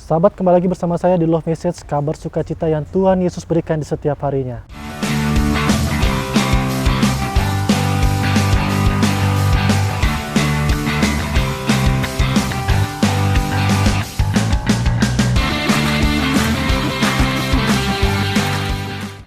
Sahabat, kembali lagi bersama saya di Love Message, kabar sukacita yang Tuhan Yesus berikan di setiap harinya.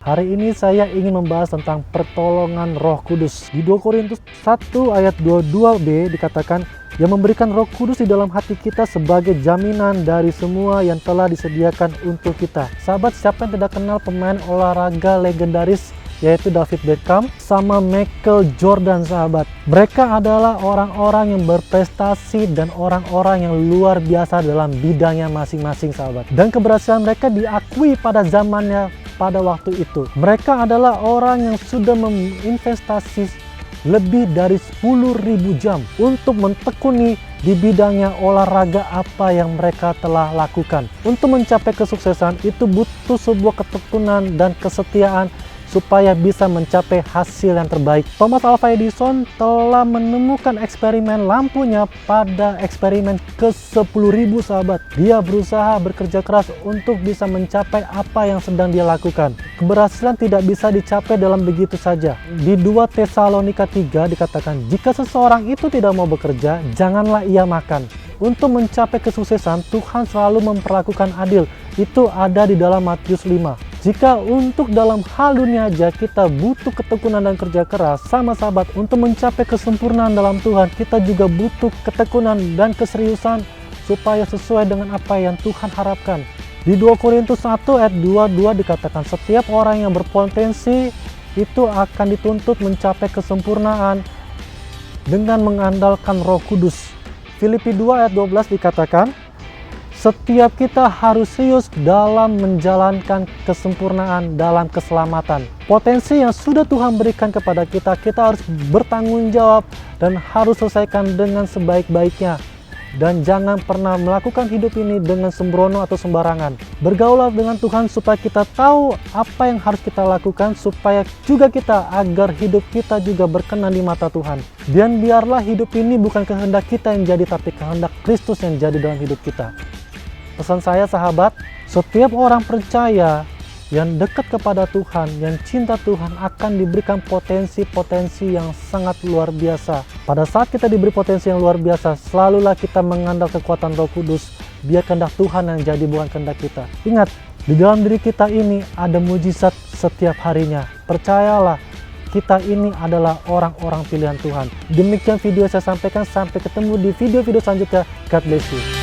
Hari ini saya ingin membahas tentang pertolongan Roh Kudus. Di 2 Korintus 1 ayat 22b dikatakan, yang memberikan Roh Kudus di dalam hati kita sebagai jaminan dari semua yang telah disediakan untuk kita. Sahabat, siapa yang tidak kenal pemain olahraga legendaris yaitu David Beckham sama Michael Jordan, sahabat. Mereka adalah orang-orang yang berprestasi dan orang-orang yang luar biasa dalam bidangnya masing-masing, sahabat. Dan keberhasilan mereka diakui pada zamannya pada waktu itu. Mereka adalah orang yang sudah menginvestasi lebih dari 10.000 jam untuk mentekuni di bidangnya olahraga apa yang mereka telah lakukan. Untuk mencapai kesuksesan itu butuh sebuah ketekunan dan kesetiaan supaya bisa mencapai hasil yang terbaik. Thomas Alva Edison telah menemukan eksperimen lampunya pada eksperimen ke-10.000, sahabat. Dia berusaha bekerja keras untuk bisa mencapai apa yang sedang dia lakukan. Keberhasilan tidak bisa dicapai dalam begitu saja. Di 2 Tesalonika 3 dikatakan, jika seseorang itu tidak mau bekerja, janganlah ia makan. Untuk mencapai kesuksesan, Tuhan selalu memperlakukan adil. Itu ada di dalam Matius 5. Jika untuk dalam hal dunia aja kita butuh ketekunan dan kerja keras, sama sahabat, untuk mencapai kesempurnaan dalam Tuhan, kita juga butuh ketekunan dan keseriusan supaya sesuai dengan apa yang Tuhan harapkan. Di 2 Korintus 1 ayat 22 dikatakan, setiap orang yang berpotensi itu akan dituntut mencapai kesempurnaan dengan mengandalkan Roh Kudus. Filipi 2 ayat 12 dikatakan, setiap kita harus serius dalam menjalankan kesempurnaan dalam keselamatan. Potensi yang sudah Tuhan berikan kepada kita, kita harus bertanggung jawab dan harus selesaikan dengan sebaik-baiknya. Dan jangan pernah melakukan hidup ini dengan sembrono atau sembarangan. Bergaulah dengan Tuhan supaya kita tahu apa yang harus kita lakukan, supaya juga kita agar hidup kita juga berkenan di mata Tuhan. Dan biarlah hidup ini bukan kehendak kita yang jadi, tapi kehendak Kristus yang jadi dalam hidup kita. Pesan saya, sahabat, setiap orang percaya yang dekat kepada Tuhan, yang cinta Tuhan, akan diberikan potensi-potensi yang sangat luar biasa. Pada saat kita diberi potensi yang luar biasa, selalulah kita mengandalkan kekuatan Roh Kudus, biar kehendak Tuhan yang jadi, bukan kehendak kita. Ingat, di dalam diri kita ini ada mujizat setiap harinya. Percayalah, kita ini adalah orang-orang pilihan Tuhan. Demikian video saya sampaikan, sampai ketemu di video-video selanjutnya. God bless you.